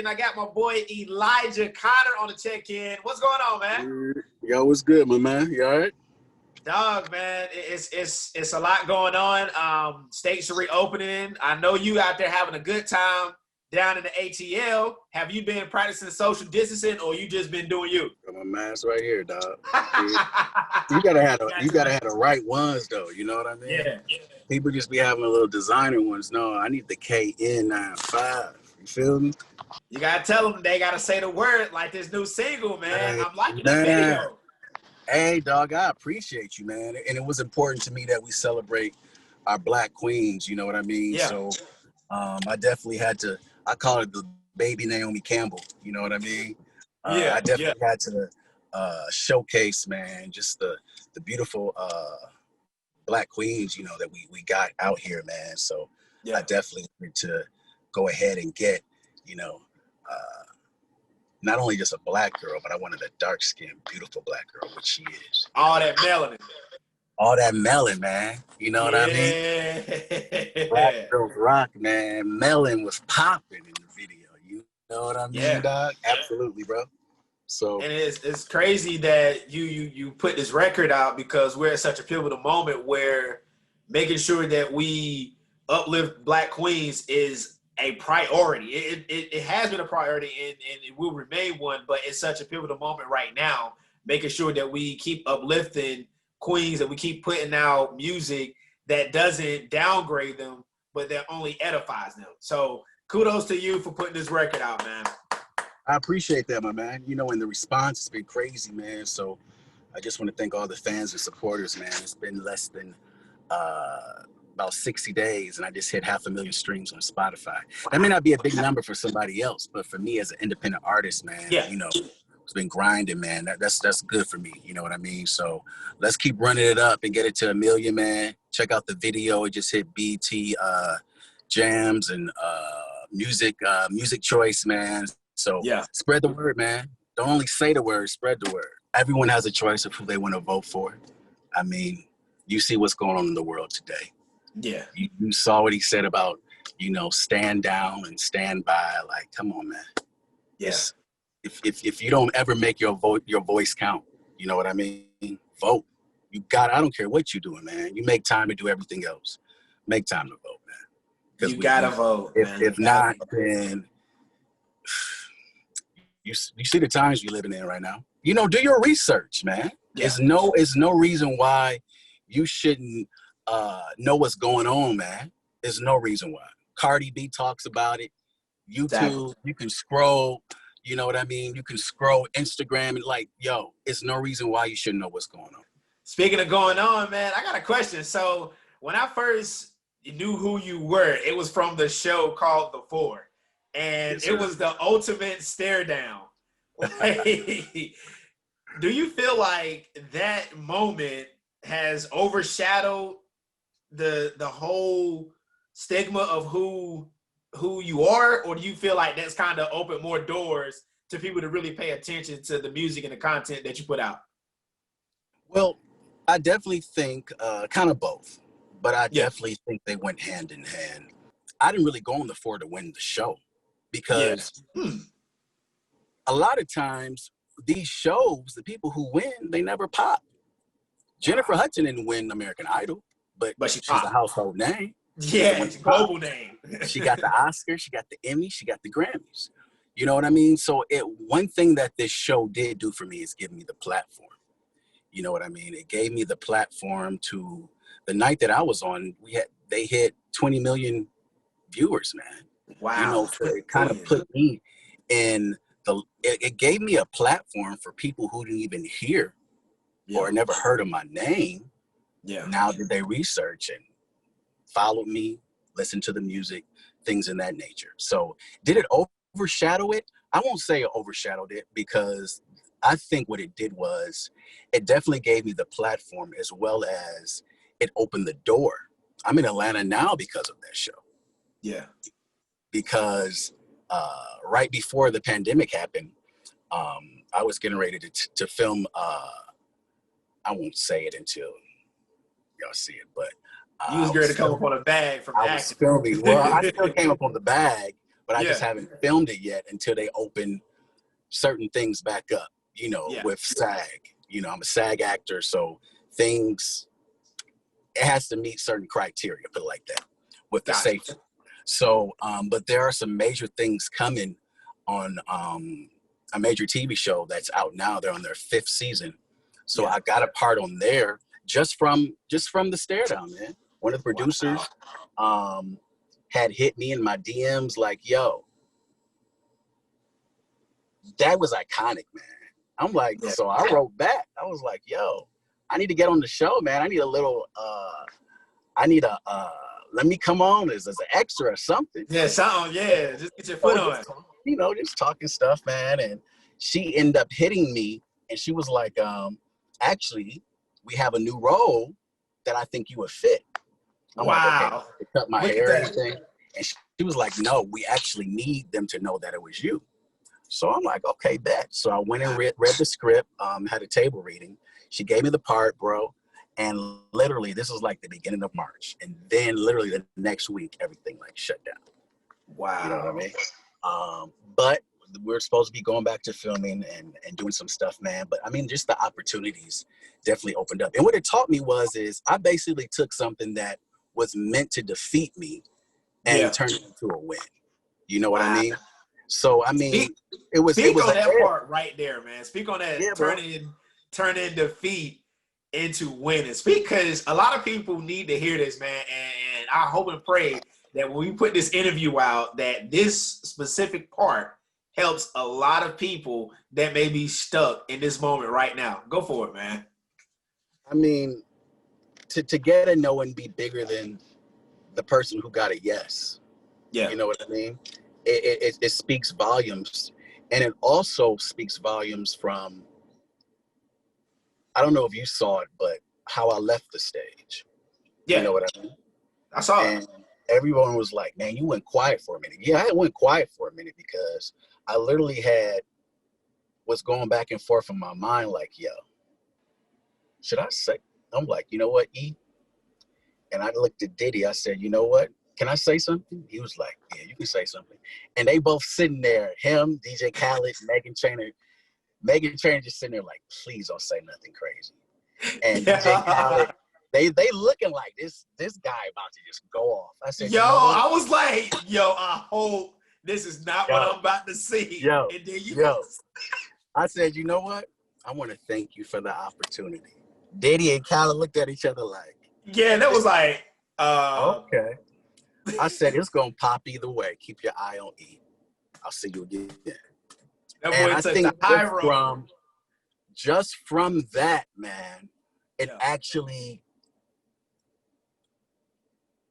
I got my boy Elijah Connor on the check-in. What's going on, man? Yo, what's good, my man? You all right? Dog, man, it's a lot going on. States are reopening. I know you out there having a good time down in the ATL. Have you been practicing social distancing, or you just been doing you? Got my mask right here, dog. You gotta have the right ones, though. You know what I mean? Yeah. People just be having a little designer ones. No, I need the KN95. You feel me? You gotta tell them they gotta say the word like this new single, man. Hey, I'm liking the man. video. Hey, dog, I appreciate you, man. And it was important to me that we celebrate our Black queens. You know what I mean? Yeah. So I definitely had to. I call it the baby Naomi Campbell. You know what I mean? I definitely had to showcase, man, just the beautiful Black queens, you know, that we got out here, man. So I definitely wanted to go ahead and get, you know, not only just a Black girl, but I wanted a dark-skinned, beautiful Black girl, which she is. All that melanin. All that melon, man. You know what I mean? Black girls rock, man. Melon was popping in the video. You know what I mean, dog? Absolutely, bro. So, and it's crazy that you put this record out, because we're at such a pivotal moment where making sure that we uplift Black queens is a priority. It has been a priority, and it will remain one, but it's such a pivotal moment right now, making sure that we keep uplifting queens, that we keep putting out music that doesn't downgrade them, but that only edifies them. So kudos to you for putting this record out, man. I appreciate that, my man. You know, and the response has been crazy, man. So I just want to thank all the fans and supporters, man. It's been less than about 60 days, and I just hit 500,000 streams on Spotify. That may not be a big number for somebody else, but for me as an independent artist, man, you know, it's been grinding, man. That's good for me. You know what I mean? So let's keep running it up and get it to 1 million, man. Check out the video. It just hit BT Jams and music choice, man. So spread the word, man. Don't only say the word, spread the word. Everyone has a choice of who they want to vote for. I mean, you see what's going on in the world today. Yeah. You saw what he said about, you know, stand down and stand by. Like, come on, man. Yes. If you don't ever make your voice count, you know what I mean? Vote. I don't care what you're doing, man. You make time to do everything else. Make time to vote, man. You gotta vote, man. If not, then you see the times we're living in right now. You know, do your research, man. It's no reason why you shouldn't know what's going on, man. There's no reason why. Cardi B talks about it. YouTube, you can scroll, you know what I mean? You can scroll Instagram and like, yo, it's no reason why you shouldn't know what's going on. Speaking of going on, man, I got a question. So when I first knew who you were, it was from the show called The Four. And it was the ultimate stare down. Do you feel like that moment has overshadowed the whole stigma of who you are, or do you feel like that's kind of opened more doors to people to really pay attention to the music and the content that you put out? Well, I definitely think kind of both, but I definitely think they went hand in hand. I didn't really go on The Four to win the show, because a lot of times these shows, the people who win, they never pop. Jennifer Hudson didn't win American Idol, but she's a household name. Yeah, it's a global name. She got the Oscar, she got the Emmy, she got the Grammys. You know what I mean? So one thing that this show did do for me is give me the platform. You know what I mean? It gave me the platform to, the night that I was on, they hit 20 million viewers, man. Wow. You know, so it kind of put me in it gave me a platform for people who didn't even hear or never heard of my name. Yeah. Now that they research and follow me, listen to the music, things in that nature. So did it overshadow it? I won't say it overshadowed it, because I think what it did was it definitely gave me the platform, as well as it opened the door. I'm in Atlanta now because of that show. Yeah. Because right before the pandemic happened, I was getting ready to film, I won't say it until y'all see it, but you was ready to come up on a bag from I was filming. Well, I still came up on the bag, but I just haven't filmed it yet until they open certain things back up, you know, with SAG. You know, I'm a SAG actor, so things, it has to meet certain criteria, put it like that, with the safety. So, but there are some major things coming on a major TV show that's out now. They're on their 5th season. So I got a part on there just from the stare down, man. One of the producers had hit me in my DMs like, yo, that was iconic, man. I'm like, so I wrote back. I was like, yo, I need to get on the show, man. I need a little, let me come on as an extra or something. Yeah, something, just get your foot on. You know, just talking stuff, man. And she ended up hitting me, and she was like, actually, we have a new role that I think you would fit. I'm like, okay, cut my hair and everything. And she was like, no, we actually need them to know that it was you. So I'm like, okay, bet. So I went and read the script, had a table reading. She gave me the part, bro. And literally, this was like the beginning of March. And then literally the next week, everything like shut down. Wow. You know what I mean? But we're supposed to be going back to filming and doing some stuff, man. But I mean, just the opportunities definitely opened up. And what it taught me is I basically took something that was meant to defeat me and turned it into a win. You know what I mean? So, I mean, it was on that part right there, man. Speak on that, turning defeat into winning. Because a lot of people need to hear this, man. And I hope and pray that when we put this interview out, that this specific part helps a lot of people that may be stuck in this moment right now. Go for it, man. I mean, to get a no and be bigger than the person who got a yes. Yeah. You know what I mean? It speaks volumes. And it also speaks volumes from, I don't know if you saw it, but how I left the stage. Yeah. You know what I mean? I saw it. Everyone was like, man, you went quiet for a minute. Yeah, I went quiet for a minute because I literally was going back and forth in my mind like, yo, should I say? I'm like, you know what, E? And I looked at Diddy. I said, you know what? Can I say something? He was like, yeah, you can say something. And they both sitting there, him, DJ Khaled, Megan Trainor. Megan Trainor just sitting there like, please don't say nothing crazy. And DJ Khaled, they looking like this guy about to just go off. I said, yo, I was like, yo, I hope this is not what I'm about to see. And then I said, you know what? I want to thank you for the opportunity. Diddy and Khaled looked at each other like, yeah, that was like, okay. I said, it's going to pop either way. Keep your eye on E. I'll see you again. That boy I think just from that, man, it actually,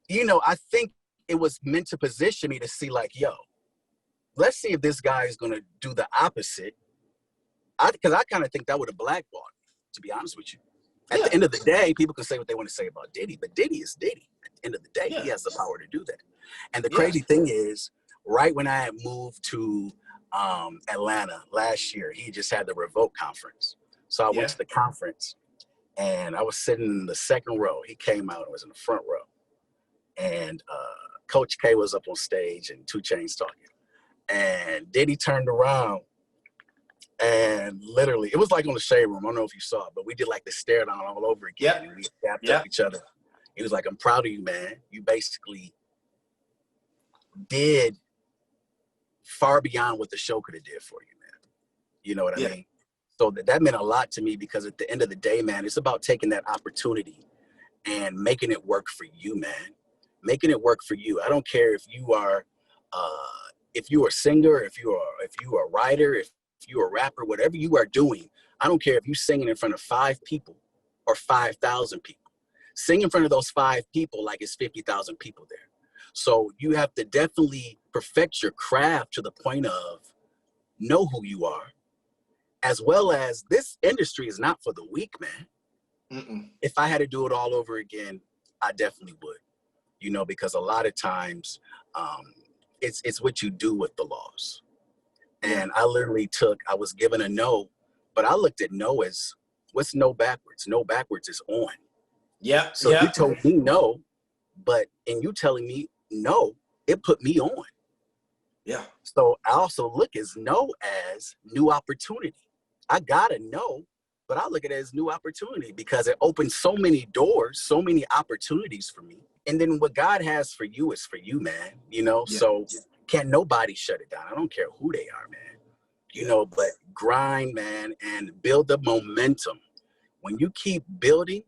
you know, I think it was meant to position me to see like, yo, let's see if this guy is going to do the opposite. Because I kind of think that would have blackballed me, to be honest with you. At the end of the day, people can say what they want to say about Diddy, but Diddy is Diddy. At the end of the day, he has the power to do that. And the crazy thing is, right when I had moved to Atlanta last year, he just had the Revoke conference. So I went to the conference, and I was sitting in the second row. He came out and was in the front row. And Coach K was up on stage and 2 Chainz talking. And Diddy turned around, and literally, it was like on the Shade Room. I don't know if you saw it, but we did like the stare down all over again. And we dapped up each other. He was like, I'm proud of you, man. You basically did far beyond what the show could have did for you, man. You know what I mean? So that meant a lot to me because at the end of the day, man, it's about taking that opportunity and making it work for you, man. Making it work for you. I don't care if you are a singer, if you are a writer, if you're a rapper, whatever you are doing. I don't care if you're singing in front of 5 people or 5,000 people. Sing in front of those 5 people like it's 50,000 people there. So you have to definitely perfect your craft to the point of know who you are, as well as this industry is not for the weak, man. If I had to do it all over again, I definitely would, you know, because a lot of times it's what you do with the loss. And I literally I was given a no, but I looked at no as, what's no backwards? No backwards is on. So you told me no, but in you telling me no, it put me on. Yeah. So I also look as no as new opportunity. I gotta know, but I look at it as new opportunity because it opens so many doors, so many opportunities for me. And then what God has for you is for you, man. You know, so can't nobody shut it down. I don't care who they are, man. You know, but grind, man, and build the momentum. When you keep building,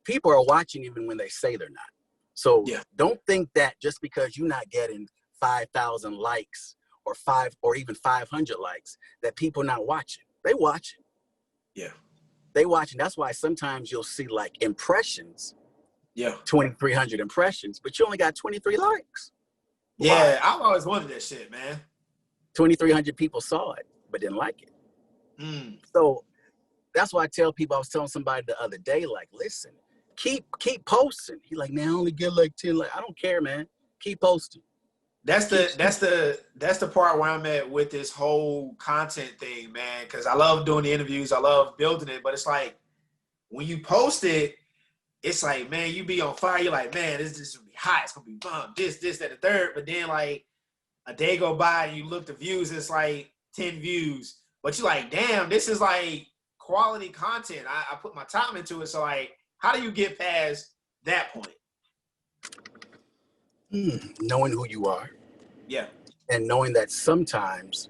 people are watching even when they say they're not. So don't think that just because you're not getting 5,000 likes or even 500 likes, that people not watching. They watching. Yeah. They watching. That's why sometimes you'll see like impressions. Yeah. 2,300 impressions, but you only got 23 likes. Yeah, I've always wanted that shit, man. 2,300 people saw it, but didn't like it. So that's why I tell people, I was telling somebody the other day, like, listen, keep posting. He like, man, I only get like 10. Like, I don't care, man. Keep posting. That's the part where I'm at with this whole content thing, man. Because I love doing the interviews, I love building it, but it's like when you post it, it's like, man, you be on fire. You're like, man, this is gonna be hot. It's gonna be fun. This, that, the third. But then like a day go by and you look the views, it's like 10 views. But you're like, damn, this is like quality content. I put my time into it. So like, how do you get past that point? Knowing who you are. Yeah. And knowing that sometimes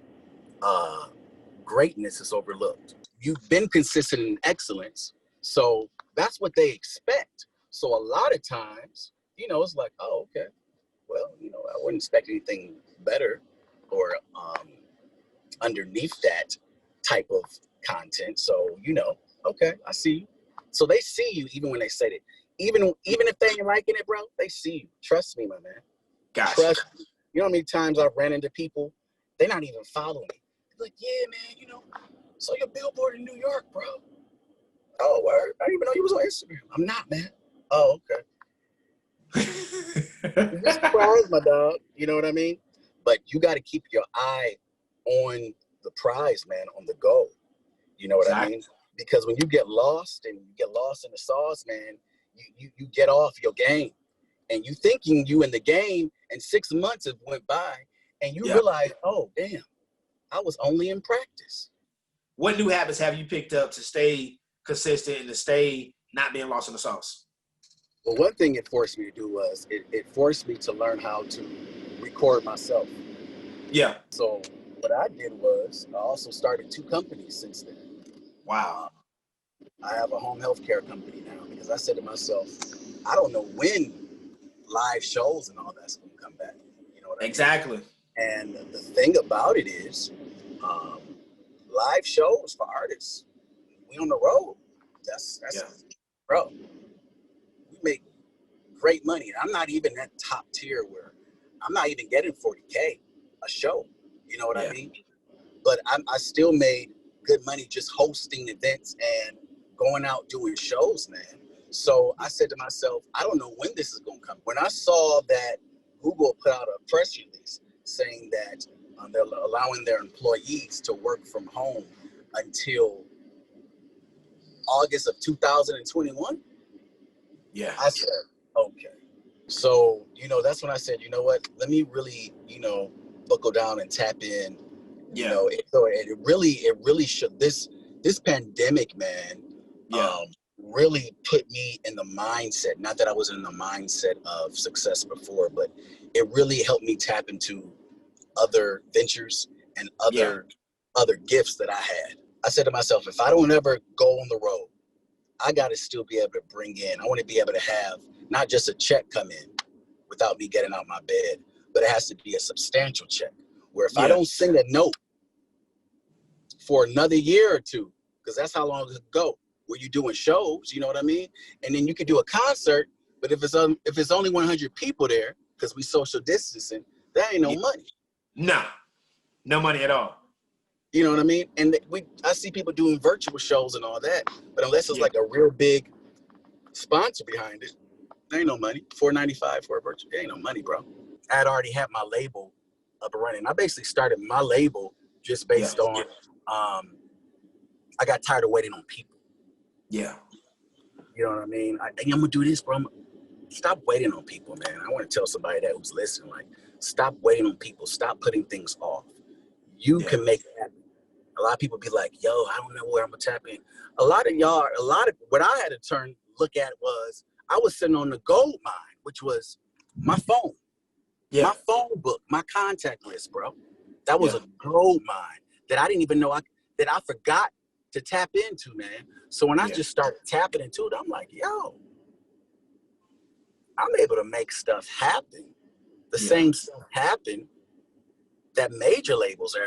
greatness is overlooked. You've been consistent in excellence. So that's what they expect. So a lot of times, you know, it's like, oh, okay, well, you know, I wouldn't expect anything better or underneath that type of content. So, you know, okay, I see you. So they see you even when they said it. Even if they ain't liking it, bro, they see you. Trust me, my man. Gotcha. Trust me. You know how many times I've ran into people, they're not even following me. They're like, yeah, man, you know, saw your billboard in New York, bro. Oh, word. I didn't even know you was on Instagram. I'm not, man. Oh, okay. You're surprised, my dog. You know what I mean? But you got to keep your eye on the prize, man, on the goal. You know what I mean? Because when you get lost and you get lost in the sauce, man, you get off your game. And you thinking you in the game, and 6 months have went by, and you realize, oh, damn, I was only in practice. What new habits have you picked up to stay consistent and to stay not being lost in the sauce? Well, one thing it forced me to do was it forced me to learn how to record myself. Yeah. So what I did was I also started 2 companies since then. Wow. I have a home health care company now because I said to myself, I don't know when live shows and all that's going to come back. You know what I mean? Exactly. And the thing about it is, live shows for artists, we on the road. That's bro. We make great money. I'm not even that top tier where I'm not even getting 40K a show. You know what I mean? But I still made good money just hosting events and going out doing shows, man. So I said to myself, I don't know when this is going to come. When I saw that Google put out a press release saying that they're allowing their employees to work from home until August of 2021, I said, okay. So, you know, that's when I said, you know what, let me really, you know, buckle down and tap in. You know, it really should, this pandemic, man, really put me in the mindset, not that I was in the mindset of success before, but it really helped me tap into other ventures and other gifts that I had. I said to myself, if I don't ever go on the road, I got to still be able to bring in, I want to be able to have not just a check come in without me getting out of my bed, but it has to be a substantial check where if I don't sing a note for another year or two, because that's how long it could go, where you're doing shows, you know what I mean? And then you could do a concert, but if it's only 100 people there, because we social distancing, that ain't no money. No, no money at all. You know what I mean? And I see people doing virtual shows and all that, but unless it's like a real big sponsor behind it, there ain't no money. $4.95 for a virtual, there ain't no money, bro. I had already had my label up and running. I basically started my label just based on, I got tired of waiting on people. Yeah. You know what I mean? I'm gonna do this, bro. stop waiting on people, man. I want to tell somebody that who's listening, like, stop waiting on people. Stop putting things off. You can make it happen. A lot of people be like, yo, I don't know where I'm gonna tap in. A lot of what I had to look at was, I was sitting on the gold mine, which was my phone. Yeah. My phone book, my contact list, bro. That was a gold mine that I didn't even know that I forgot to tap into, man. So when I just started tapping into it, I'm like, yo, I'm able to make stuff happen. The same stuff happen that major labels are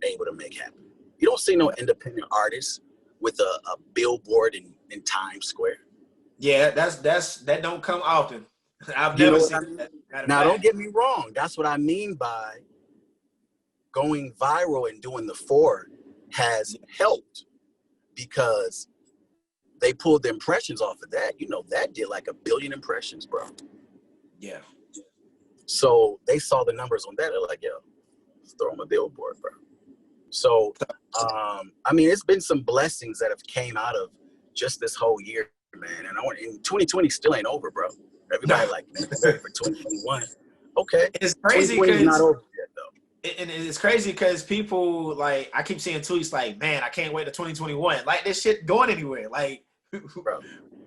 able to make happen. You don't see no independent artists with a billboard in Times Square. Yeah, that don't come often. I've never seen that. Now, don't get me wrong. That's what I mean by going viral and doing the forward has helped, because they pulled the impressions off of that. You know, that did like 1 billion impressions, bro. Yeah. So they saw the numbers on that. They're like, yo, let's throw them a billboard, bro. So, I mean, it's been some blessings that have came out of just this whole year, man. And 2020 still ain't over, bro. Everybody like, man, I'm ready for 2021. Okay. It's crazy because not over yet, though. And it's crazy because people, like, I keep seeing tweets like, man, I can't wait to 2021. Like, this shit going anywhere. Like, bro,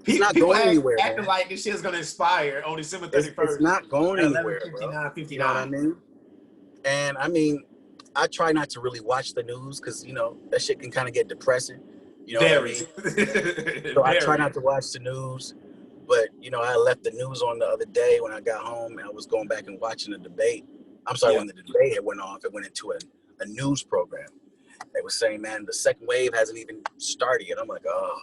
it's not going anywhere, acting like this shit's going to expire on December 31st. It's not going anywhere, 11:59, bro. 59. You know what I mean? And I mean, I try not to really watch the news because, you know, that shit can kind of get depressing. You know what I mean? So I try not to watch the news. But, you know, I left the news on the other day when I got home, and I was going back and watching the debate. I'm sorry, when the debate went off, it went into a news program. They were saying, man, the second wave hasn't even started yet. I'm like, oh,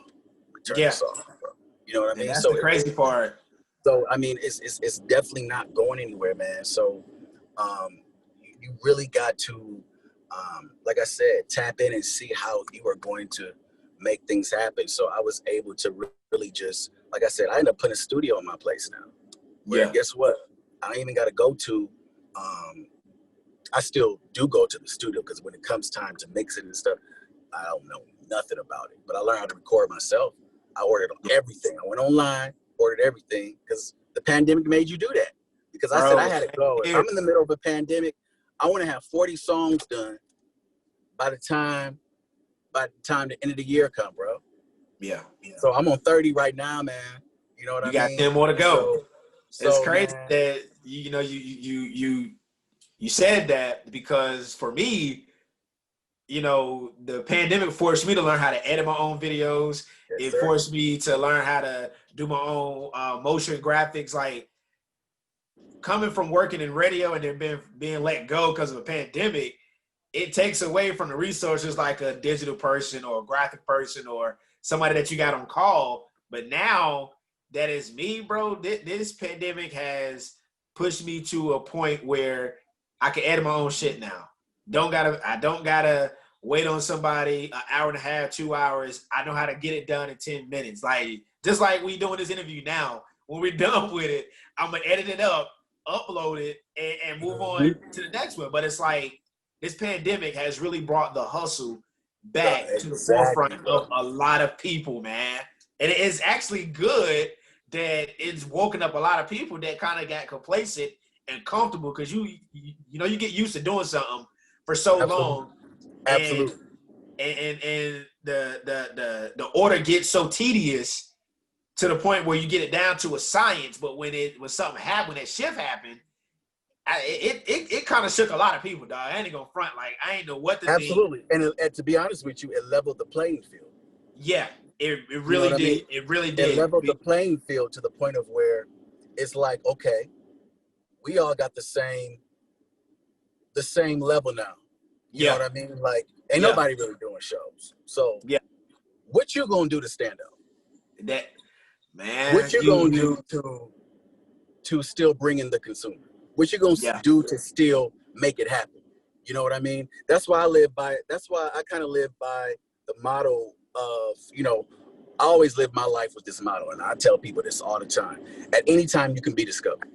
turn this off, bro. You know what I mean? That's the crazy part. So, I mean, it's definitely not going anywhere, man. So, you really got to, like I said, tap in and see how you are going to make things happen. So I was able to really just, like I said, I ended up putting a studio in my place now. Where guess what? I don't even got to go to, I still do go to the studio because when it comes time to mix it and stuff, I don't know nothing about it. But I learned how to record myself. I ordered everything. I went online, ordered everything because the pandemic made you do that. Because I said I had to go. If I'm in the middle of a pandemic, I want to have 40 songs done by the time the end of the year come, bro. Yeah. So I'm on 30 right now, man. You know what I mean? You got 10 more to go. So it's crazy, man, that you know you said that, because for me, you know, the pandemic forced me to learn how to edit my own videos. It forced me to learn how to do my own motion graphics. Like, coming from working in radio and then being let go because of a pandemic, it takes away from the resources like a digital person or a graphic person or somebody that you got on call. But now that is me, bro, this pandemic has pushed me to a point where I can edit my own shit now. I don't gotta wait on somebody an hour and a half, 2 hours. I know how to get it done in 10 minutes. Like, just like we doing this interview now, when we're done with it, I'm gonna edit it up, upload it, and move on to the next one. But it's like, this pandemic has really brought the hustle back to the forefront of a lot of people, man. And it's actually good that it's woken up a lot of people that kind of got complacent and comfortable, because you know, you get used to doing something for so long. Absolutely. And the order gets so tedious to the point where you get it down to a science. But when something happened, that shift happened, it kind of shook a lot of people, dog. I ain't gonna front, like, I ain't know what to think. Absolutely. And to be honest with you, it leveled the playing field. Yeah, it really did. I mean? It really did. It leveled the playing field to the point of where it's like, okay, we all got the same level now. You know what I mean? Like, ain't nobody really doing shows. So what you gonna do to stand out? That, man. What you gonna do to still bring in the consumer? What you gonna do to still make it happen? You know what I mean? That's why I live by it. That's why I kind of live by the motto of, you know, I always live my life with this motto, and I tell people this all the time. At any time you can be discovered.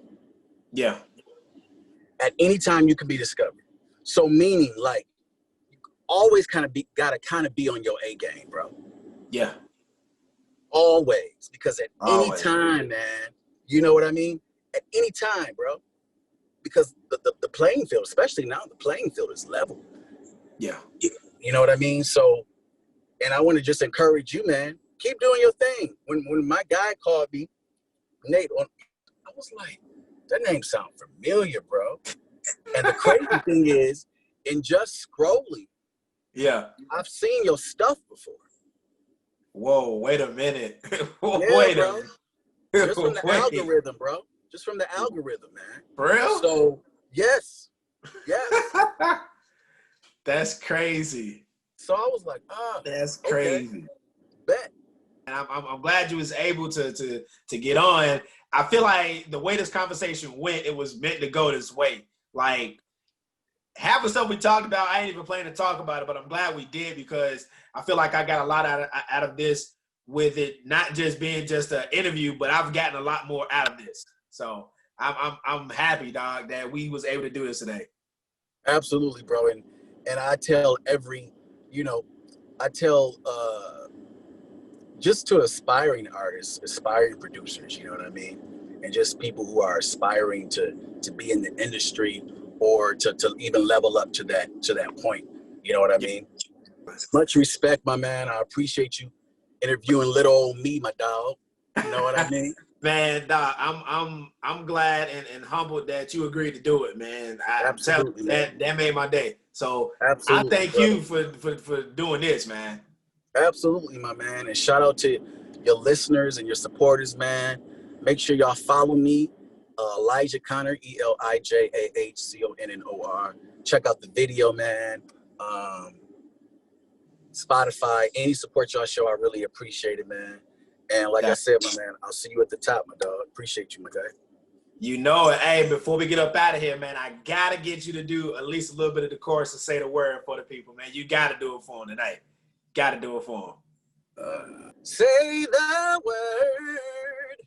Yeah. At any time you can be discovered. So meaning, like, you always gotta be on your A game, bro. Yeah. Always. Because at any time, man, You know what I mean? At any time, bro. Because the playing field, especially now, the playing field is level. Yeah. You know what I mean? So, and I want to just encourage you, man. Keep doing your thing. When my guy called me, Nate, I was like, that name sounds familiar, bro. And the crazy thing is, in just scrolling, yeah, I've seen your stuff before. Whoa, wait a minute. Wait bro. Just from the algorithm, bro. Just from the algorithm, man. For real? So, yes. That's crazy. So I was like, that's crazy. Okay. Bet. And I'm glad you was able to get on. I feel like the way this conversation went, it was meant to go this way. Like, half the stuff we talked about, I ain't even planning to talk about it, but I'm glad we did, because I feel like I got a lot out of this, with it not just being just an interview, but I've gotten a lot more out of this. So I'm happy, dog, that we was able to do this today. Absolutely, bro. And I tell just to aspiring artists, aspiring producers, you know what I mean? And just people who are aspiring to be in the industry, or to even level up to that point. You know what I mean? Much respect, my man. I appreciate you interviewing little old me, my dog. You know what I mean? Man, dog, I'm glad and humbled that you agreed to do it, man. Absolutely, that made my day. So absolutely, I thank you for doing this, man. Absolutely, my man. And shout out to your listeners and your supporters, man. Make sure y'all follow me, Elijah Connor, ELIJAHCONNOR. Check out the video, man. Spotify, any support y'all show, I really appreciate it, man. And like I said, my man, I'll see you at the top, my dog. Appreciate you, my guy. You know it. Hey, before we get up out of here, man, I got to get you to do at least a little bit of the chorus and say the word for the people, man. You got to do it for them tonight. Got to do it for them. Say the word.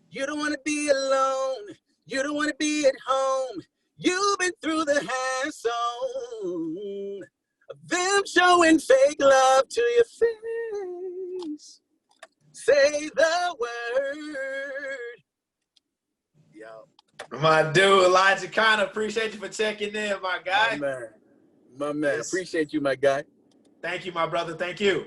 You don't want to be alone. You don't want to be at home. You've been through the hassle of them showing fake love to your face. Say the word. Yo. My dude, Elijah Connor, appreciate you for checking in, my guy. My man. Yes. Appreciate you, my guy. Thank you, my brother. Thank you.